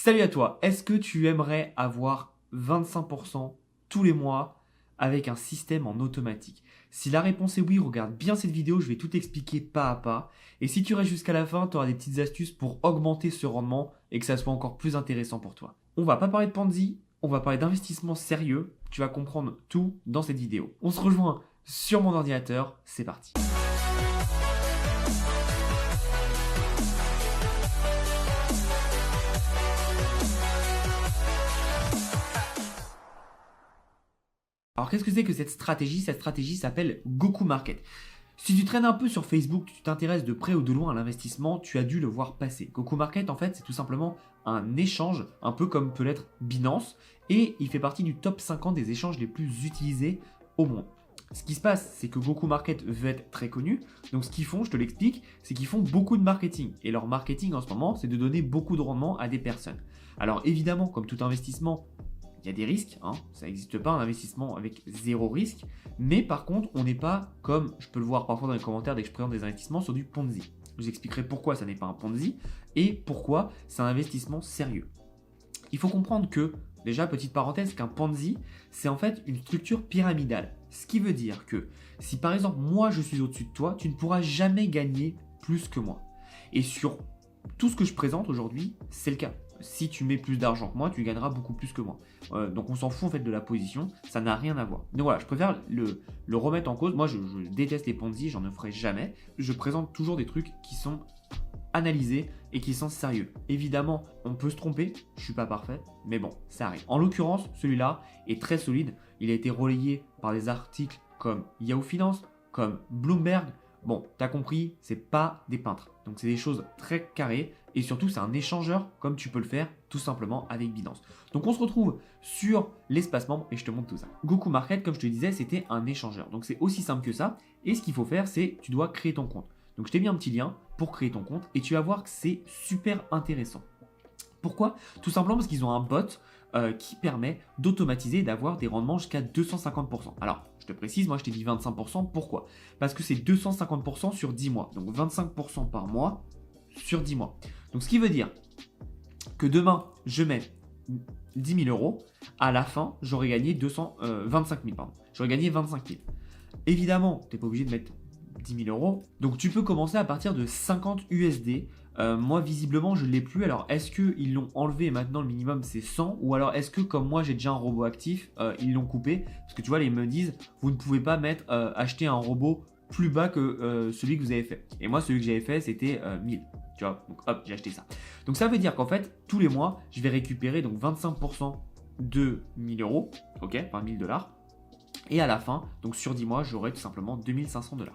Salut à toi, est-ce que tu aimerais avoir 25% tous les mois avec un système en automatique? Si la réponse est oui, regarde bien cette vidéo, je vais tout expliquer pas à pas. Et si tu restes jusqu'à la fin, tu auras des petites astuces pour augmenter ce rendement et que ça soit encore plus intéressant pour toi. On va pas parler de Ponzi, on va parler d'investissement sérieux. Tu vas comprendre tout dans cette vidéo. On se rejoint sur mon ordinateur, c'est parti. Alors qu'est-ce que c'est que cette stratégie? Cette stratégie s'appelle Goku Market. Si tu traînes un peu sur Facebook, tu t'intéresses de près ou de loin à l'investissement, tu as dû le voir passer. Goku Market, en fait, c'est tout simplement un échange, un peu comme peut l'être Binance, et il fait partie du top 50 des échanges les plus utilisés au monde. Ce qui se passe, c'est que Goku Market veut être très connu. Donc ce qu'ils font, je te l'explique, c'est qu'ils font beaucoup de marketing. Et leur marketing en ce moment, c'est de donner beaucoup de rendement à des personnes. Alors évidemment, comme tout investissement, il y a des risques, hein. Ça n'existe pas un investissement avec zéro risque, mais par contre, on n'est pas comme je peux le voir parfois dans les commentaires dès que je présente des investissements sur du Ponzi. Je vous expliquerai pourquoi ça n'est pas un Ponzi et pourquoi c'est un investissement sérieux. Il faut comprendre que, déjà, petite parenthèse, qu'un Ponzi, c'est en fait une structure pyramidale. Ce qui veut dire que si par exemple moi je suis au-dessus de toi, tu ne pourras jamais gagner plus que moi. Et sur tout ce que je présente aujourd'hui, c'est le cas. Si tu mets plus d'argent que moi, tu gagneras beaucoup plus que moi. Donc on s'en fout en fait de la position, ça n'a rien à voir. Donc voilà, je préfère le remettre en cause. Moi je déteste les Ponzi, j'en ne ferai jamais. Je présente toujours des trucs qui sont analysés et qui sont sérieux. Évidemment, on peut se tromper, je suis pas parfait, mais bon, ça arrive. En l'occurrence, celui-là est très solide. Il a été relayé par des articles comme Yahoo Finance, comme Bloomberg. Bon, t'as compris, c'est pas des peintres. Donc c'est des choses très carrées et surtout c'est un échangeur comme tu peux le faire tout simplement avec Binance. Donc on se retrouve sur l'espace membre et je te montre tout ça. Goku Market, comme je te disais, c'était un échangeur. Donc c'est aussi simple que ça. Et ce qu'il faut faire, c'est tu dois créer ton compte. Donc je t'ai mis un petit lien pour créer ton compte et tu vas voir que c'est super intéressant. Pourquoi? Tout simplement parce qu'ils ont un bot qui permet d'automatiser et d'avoir des rendements jusqu'à 250%. Alors, je te précise, moi je t'ai dit 25%. Pourquoi? Parce que c'est 250% sur 10 mois. Donc 25% par mois sur 10 mois. Donc ce qui veut dire que demain, je mets 10 000 euros. À la fin, j'aurais gagné 25 000. Pardon. J'aurais gagné 25 000. Évidemment, tu n'es pas obligé de mettre 10 000 euros. Donc tu peux commencer à partir de 50 USD. Moi, visiblement, je ne l'ai plus. Alors, est-ce qu'ils l'ont enlevé et maintenant le minimum c'est 100? Ou alors, est-ce que comme moi j'ai déjà un robot actif, ils l'ont coupé? Parce que tu vois, ils me disent, vous ne pouvez pas acheter un robot plus bas que celui que vous avez fait. Et moi, celui que j'avais fait, c'était 1000. Tu vois, donc hop, j'ai acheté ça. Donc ça veut dire qu'en fait, tous les mois, je vais récupérer donc 25% de 1000 euros, ok, enfin 1000 $. Et à la fin, donc sur 10 mois, j'aurai tout simplement 2500 $.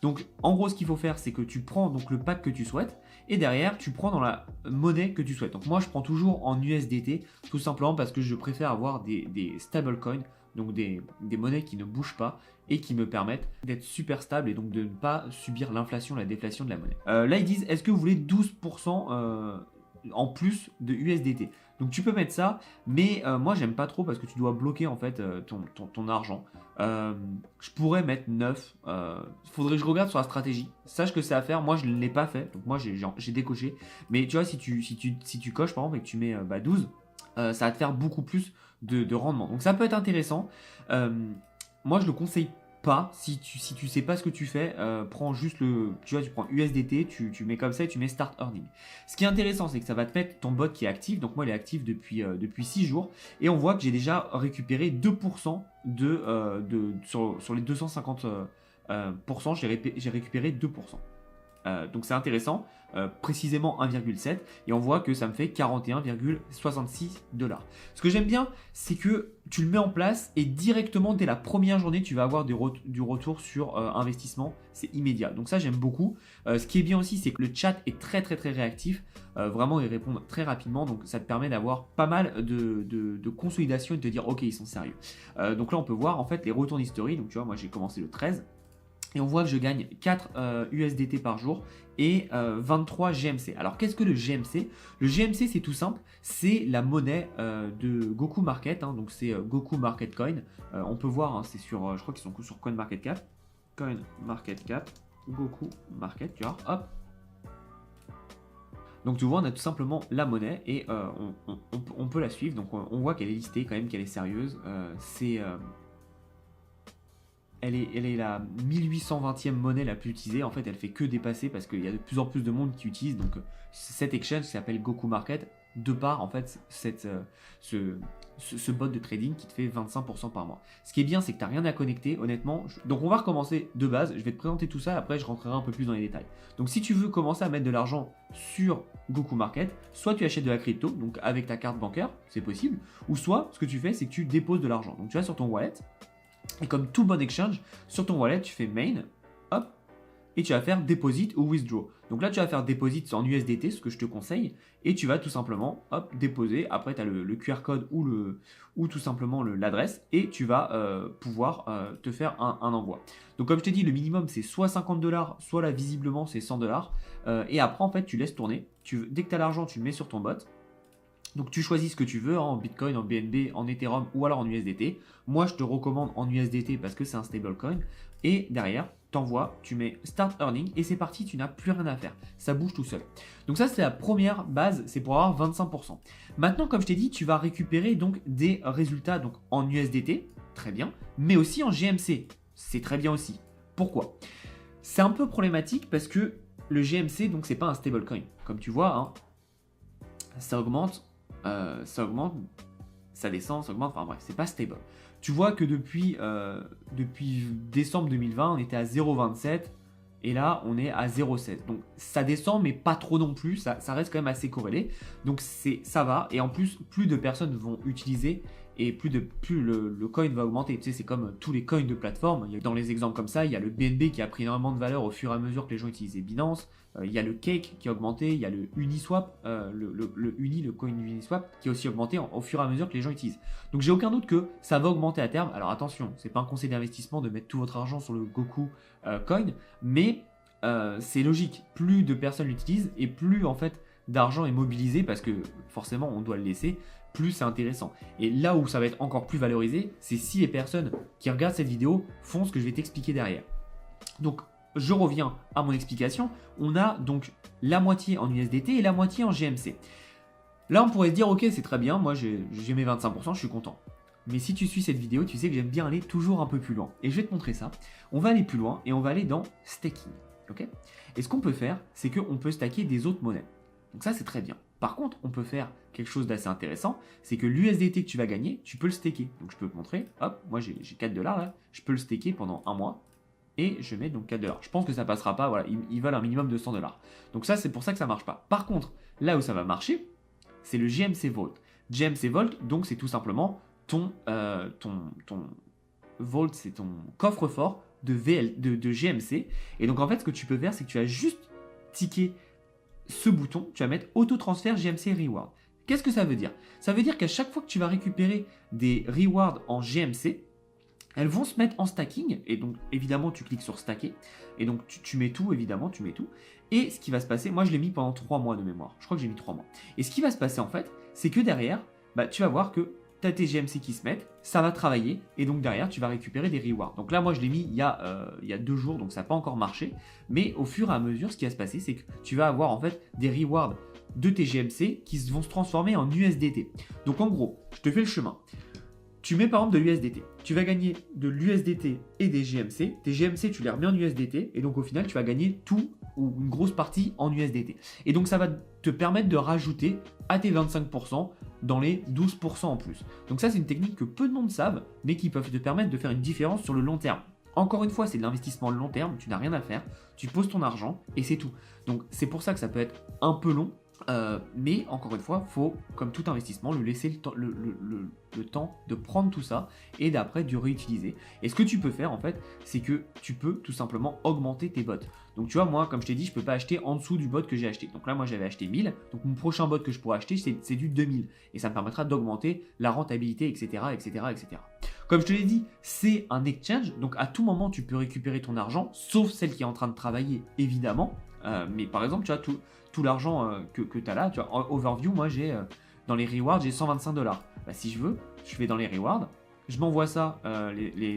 Donc en gros, ce qu'il faut faire, c'est que tu prends donc le pack que tu souhaites et derrière, tu prends dans la monnaie que tu souhaites. Donc moi, je prends toujours en USDT, tout simplement parce que je préfère avoir des stablecoins, donc des monnaies qui ne bougent pas et qui me permettent d'être super stable et donc de ne pas subir l'inflation, la déflation de la monnaie. Là, ils disent, est-ce que vous voulez 12% en plus de USDT? Donc tu peux mettre ça, mais moi j'aime pas trop parce que tu dois bloquer en fait ton argent. Je pourrais mettre 9. Faudrait que je regarde sur la stratégie. Sache que c'est à faire. Moi je ne l'ai pas fait, donc moi j'ai décoché. Mais tu vois, si tu coches par exemple et que tu mets 12, ça va te faire beaucoup plus de rendement. Donc ça peut être intéressant. Moi je le conseille pas. Si tu sais pas ce que tu fais, prends juste tu prends USDT, tu mets comme ça et tu mets Start Earning. Ce qui est intéressant, c'est que ça va te mettre ton bot qui est actif. Donc moi, il est actif depuis 6 jours. Et on voit que j'ai déjà récupéré 2% sur les 250%, j'ai récupéré 2%. Donc c'est intéressant, précisément 1,7 et on voit que ça me fait 41,66 $. Ce que j'aime bien, c'est que tu le mets en place et directement dès la première journée, tu vas avoir du retour sur investissement, c'est immédiat. Donc ça, j'aime beaucoup. Ce qui est bien aussi, c'est que le chat est très très très réactif. Vraiment, ils répondent très rapidement, donc ça te permet d'avoir pas mal de consolidation et de te dire ok, ils sont sérieux. Donc là, on peut voir en fait les retours d'historie. Donc tu vois, moi j'ai commencé le 13. Et on voit que je gagne 4 USDT par jour et 23 GMC. Alors qu'est-ce que le GMC? Le GMC, c'est tout simple, c'est la monnaie de Goku Market, hein, donc c'est Goku Market Coin. On peut voir, hein, c'est sur, je crois qu'ils sont sur CoinMarketCap. CoinMarketCap, Goku Market, tu vois, hop. Donc tu vois, on a tout simplement la monnaie et on peut la suivre. Donc on voit qu'elle est listée quand même, qu'elle est sérieuse. Elle est la 1820e monnaie la plus utilisée. En fait, elle fait que dépasser parce qu'il y a de plus en plus de monde qui utilise. Donc, cette exchange qui s'appelle Goku Market, de par en fait ce bot de trading qui te fait 25% par mois. Ce qui est bien, c'est que tu n'as rien à connecter, honnêtement. Donc, on va recommencer de base. Je vais te présenter tout ça. Après, je rentrerai un peu plus dans les détails. Donc, si tu veux commencer à mettre de l'argent sur Goku Market, soit tu achètes de la crypto, donc avec ta carte bancaire, c'est possible. Ou soit, ce que tu fais, c'est que tu déposes de l'argent. Donc, tu vas sur ton wallet. Et comme tout bon exchange, sur ton wallet, tu fais main, hop, et tu vas faire deposit ou withdraw. Donc là, tu vas faire deposit en USDT, ce que je te conseille, et tu vas tout simplement, hop, déposer. Après, tu as le QR code ou tout simplement l'adresse, et tu vas pouvoir te faire un envoi. Donc comme je t'ai dit, le minimum, c'est soit 50$, soit là, visiblement, c'est 100$. Et après, en fait, tu laisses tourner. Dès que tu as l'argent, tu le mets sur ton bot. Donc tu choisis ce que tu veux, hein, en Bitcoin, en BNB, en Ethereum ou alors en USDT. Moi, je te recommande en USDT parce que c'est un stablecoin. Et derrière, t'envoies, tu mets Start Earning et c'est parti, tu n'as plus rien à faire. Ça bouge tout seul. Donc ça, c'est la première base, c'est pour avoir 25%. Maintenant, comme je t'ai dit, tu vas récupérer donc des résultats donc, en USDT, très bien, mais aussi en GMC. C'est très bien aussi. Pourquoi? C'est un peu problématique parce que le GMC, donc c'est pas un stablecoin. Comme tu vois, hein, ça augmente, ça descend, ça augmente, enfin bref, c'est pas stable. Tu vois que depuis décembre 2020, on était à 0,27 et là, on est à 0,7. Donc ça descend, mais pas trop non plus, ça reste quand même assez corrélé. Donc ça va, et en plus, plus de personnes vont utiliser et plus le coin va augmenter. Tu sais, c'est comme tous les coins de plateforme. Dans les exemples comme ça, il y a le BNB qui a pris énormément de valeur au fur et à mesure que les gens utilisaient Binance. Il y a le Cake qui a augmenté, il y a le Uniswap, le coin Uniswap qui a aussi augmenté au fur et à mesure que les gens utilisent. Donc j'ai aucun doute que ça va augmenter à terme. Alors attention, c'est pas un conseil d'investissement de mettre tout votre argent sur le Goku coin, mais c'est logique. Plus de personnes l'utilisent et plus en fait d'argent est mobilisé parce que forcément on doit le laisser, plus c'est intéressant. Et là où ça va être encore plus valorisé, c'est si les personnes qui regardent cette vidéo font ce que je vais t'expliquer derrière. Donc je reviens à mon explication. On a donc la moitié en USDT et la moitié en GMC. Là, on pourrait se dire, ok, c'est très bien, moi j'ai mes 25%, je suis content. Mais si tu suis cette vidéo, tu sais que j'aime bien aller toujours un peu plus loin. Et je vais te montrer ça. On va aller plus loin et on va aller dans staking. Okay, et ce qu'on peut faire, c'est qu'on peut stacker des autres monnaies. Donc ça, c'est très bien. Par contre, on peut faire quelque chose d'assez intéressant, c'est que l'USDT que tu vas gagner, tu peux le staker. Donc je peux te montrer, hop, moi j'ai 4$ là, je peux le staker pendant un mois. Et je mets donc 4$. Je pense que ça passera pas, voilà, ils veulent un minimum de 100$. Donc ça, c'est pour ça que ça marche pas. Par contre, là où ça va marcher, c'est le GMC Vault. GMC Vault, donc c'est tout simplement ton Vault, c'est ton coffre-fort de GMC. Et donc en fait, ce que tu peux faire, c'est que tu vas juste ticker ce bouton, tu vas mettre auto-transfert GMC Reward. Qu'est-ce que ça veut dire? Ça veut dire qu'à chaque fois que tu vas récupérer des rewards en GMC, elles vont se mettre en stacking, et donc évidemment tu cliques sur stacker, et donc tu mets tout, évidemment tu mets tout, et ce qui va se passer, moi je l'ai mis pendant 3 mois de mémoire, je crois que j'ai mis 3 mois, et ce qui va se passer en fait, c'est que derrière, tu vas voir que tu as tes GMC qui se mettent, ça va travailler, et donc derrière tu vas récupérer des rewards. Donc là moi je l'ai mis il y a 2 jours, donc ça n'a pas encore marché, mais au fur et à mesure ce qui va se passer, c'est que tu vas avoir en fait des rewards de tes GMC qui vont se transformer en USDT. Donc en gros, je te fais le chemin. Tu mets par exemple de l'USDT. Tu vas gagner de l'USDT et des GMC. Tes GMC, tu les remets en USDT. Et donc au final, tu vas gagner tout ou une grosse partie en USDT. Et donc ça va te permettre de rajouter à tes 25% dans les 12% en plus. Donc ça, c'est une technique que peu de monde savent, mais qui peuvent te permettre de faire une différence sur le long terme. Encore une fois, c'est de l'investissement long terme. Tu n'as rien à faire. Tu poses ton argent et c'est tout. Donc c'est pour ça que ça peut être un peu long. Mais encore une fois, faut, comme tout investissement, le laisser le temps de prendre tout ça et d'après de réutiliser. Et ce que tu peux faire en fait, c'est que tu peux tout simplement augmenter tes bots. Donc tu vois, moi, comme je t'ai dit, je peux pas acheter en dessous du bot que j'ai acheté. Donc là, moi, j'avais acheté 1000. Donc mon prochain bot que je pourrais acheter, c'est du 2000. Et ça me permettra d'augmenter la rentabilité, etc., etc., etc. Comme je te l'ai dit, c'est un exchange. Donc à tout moment, tu peux récupérer ton argent, sauf celle qui est en train de travailler, évidemment. Mais par exemple, tu vois, tout l'argent que tu as là, tu vois, en overview, moi j'ai dans les rewards, j'ai 125$. Si je veux, je vais dans les rewards, je m'envoie ça,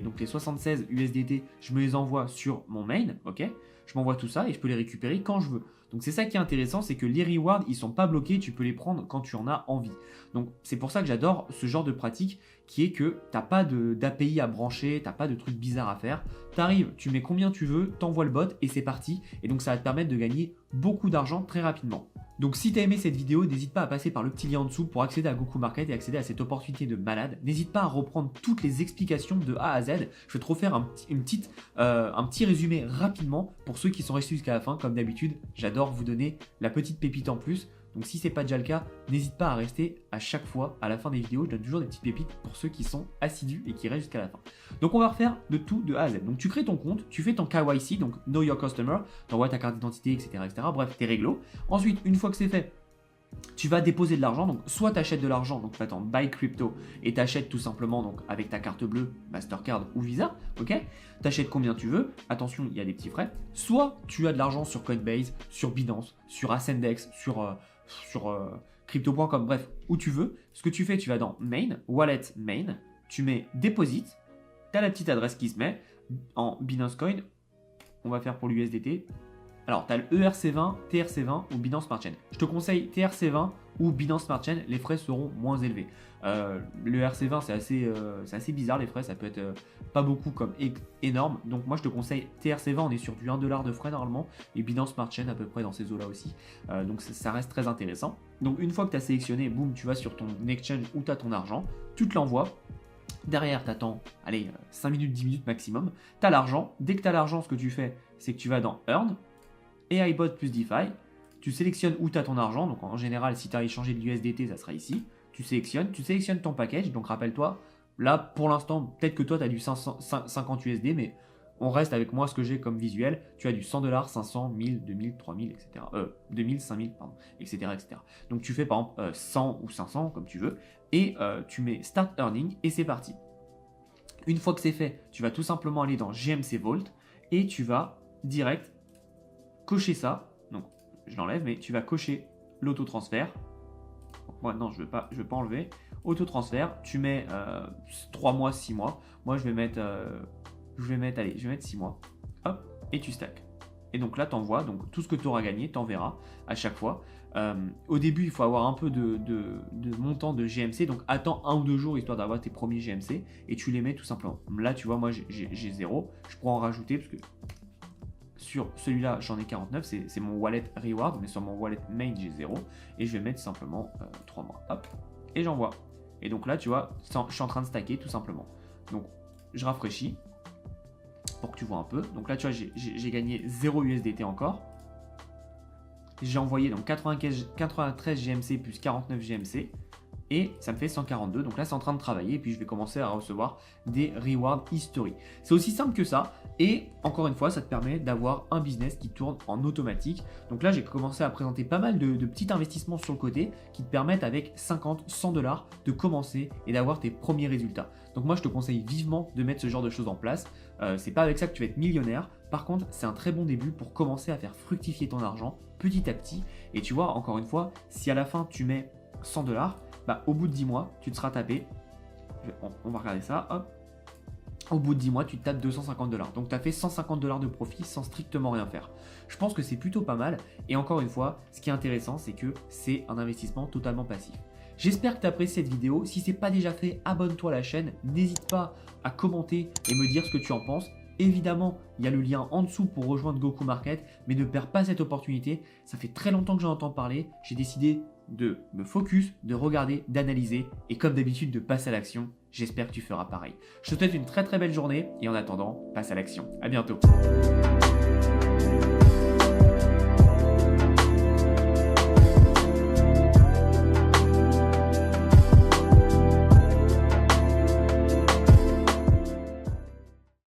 donc les 76 USDT, je me les envoie sur mon main, ok? Je m'envoie tout ça et je peux les récupérer quand je veux. Donc c'est ça qui est intéressant, c'est que les rewards, ils sont pas bloqués, tu peux les prendre quand tu en as envie. Donc c'est pour ça que j'adore ce genre de pratique qui est que t'as pas d'API à brancher, t'as pas de trucs bizarres à faire. T'arrives, tu mets combien tu veux, t'envoies le bot et c'est parti. Et donc ça va te permettre de gagner beaucoup d'argent très rapidement. Donc si tu as aimé cette vidéo, n'hésite pas à passer par le petit lien en dessous pour accéder à Goku Market et accéder à cette opportunité de malade. N'hésite pas à reprendre toutes les explications de A à Z. Je vais te refaire un petit résumé rapidement pour ceux qui sont restés jusqu'à la fin. Comme d'habitude, j'adore vous donner la petite pépite en plus. Donc si ce n'est pas déjà le cas, n'hésite pas à rester à chaque fois à la fin des vidéos. Je donne toujours des petites pépites pour ceux qui sont assidus et qui restent jusqu'à la fin. Donc on va refaire de tout de A à Z. Donc tu crées ton compte, tu fais ton KYC, donc Know Your Customer, tu envoies ta carte d'identité, etc., etc. Bref, tes réglos. Ensuite, une fois que c'est fait, tu vas déposer de l'argent, donc soit tu achètes de l'argent, donc tu vas en buy crypto et tu achètes tout simplement donc avec ta carte bleue, Mastercard ou Visa, ok. Tu achètes combien tu veux, attention, il y a des petits frais. Soit tu as de l'argent sur Coinbase, sur Binance, sur Ascendex, sur crypto.com, bref, où tu veux. Ce que tu fais, tu vas dans Main, Wallet Main, tu mets Deposit, tu as la petite adresse qui se met en Binance Coin, on va faire pour l'USDT. Alors, tu as le ERC20, TRC20 ou Binance Smart Chain. Je te conseille TRC20 ou Binance Smart Chain, les frais seront moins élevés. Le ERC20, c'est assez bizarre, les frais, ça peut être pas beaucoup comme énorme. Donc, moi, je te conseille TRC20, on est sur du 1$ de frais normalement, et Binance Smart Chain à peu près dans ces eaux-là aussi. Donc, ça reste très intéressant. Donc, une fois que tu as sélectionné, boum, tu vas sur ton exchange où tu as ton argent, tu te l'envoies. Derrière, tu attends, 5 minutes, 10 minutes maximum. Tu as l'argent. Dès que tu as l'argent, ce que tu fais, c'est que tu vas dans Earn, AIBot plus DeFi, tu sélectionnes où tu as ton argent, donc en général si tu as échangé de l'USDT ça sera ici, tu sélectionnes ton package, donc rappelle-toi, là pour l'instant peut-être que toi tu as du 50 USD, mais on reste avec moi ce que j'ai comme visuel, tu as du 100$, 500, 1000, 2000, 3000, etc. 2000, 5000, pardon, etc., etc. Donc tu fais par exemple 100 ou 500 comme tu veux, et tu mets Start Earning et c'est parti. Une fois que c'est fait, tu vas tout simplement aller dans GMC Vault et tu vas direct cocher ça, donc je l'enlève, mais tu vas cocher l'autotransfert. Moi non, je veux pas enlever. Autotransfert, tu mets 3 mois, 6 mois. Moi je vais mettre 6 mois. Hop, et tu stacks. Et donc là, tu envoies, donc tout ce que tu auras gagné, tu enverras à chaque fois. Au début, il faut avoir un peu de montant de GMC, donc attends 1 ou 2 jours histoire d'avoir tes premiers GMC et tu les mets tout simplement. Là, tu vois, moi j'ai 0. Je pourrais en rajouter parce que sur celui-là, j'en ai 49, c'est mon wallet reward, mais sur mon wallet main, j'ai 0. Et je vais mettre simplement 3 mois. Hop, et j'envoie. Et donc là, tu vois, je suis en train de stacker tout simplement. Donc, je rafraîchis pour que tu vois un peu. Donc là, tu vois, j'ai gagné 0 USDT encore. J'ai envoyé donc 93 GMC plus 49 GMC. Et ça me fait 142, donc là c'est en train de travailler et puis je vais commencer à recevoir des rewards history. C'est aussi simple que ça et encore une fois ça te permet d'avoir un business qui tourne en automatique. Donc là j'ai commencé à présenter pas mal de petits investissements sur le côté qui te permettent avec 50, 100$ de commencer et d'avoir tes premiers résultats. Donc moi je te conseille vivement de mettre ce genre de choses en place. C'est pas avec ça que tu vas être millionnaire. Par contre c'est un très bon début pour commencer à faire fructifier ton argent petit à petit. Et tu vois encore une fois si à la fin tu mets 100$, bah, au bout de 10 mois, tu te seras tapé. On va regarder ça. Hop. Au bout de 10 mois, tu te tapes 250$. Donc, tu as fait 150$ de profit sans strictement rien faire. Je pense que c'est plutôt pas mal. Et encore une fois, ce qui est intéressant, c'est que c'est un investissement totalement passif. J'espère que tu as apprécié cette vidéo. Si ce n'est pas déjà fait, abonne-toi à la chaîne. N'hésite pas à commenter et me dire ce que tu en penses. Évidemment, il y a le lien en dessous pour rejoindre Goku Market, mais ne perds pas cette opportunité. Ça fait très longtemps que j'en entends parler. J'ai décidé de me focus, de regarder, d'analyser et comme d'habitude de passer à l'action. J'espère que tu feras pareil. Je te souhaite une très très belle journée et en attendant, passe à l'action. À bientôt.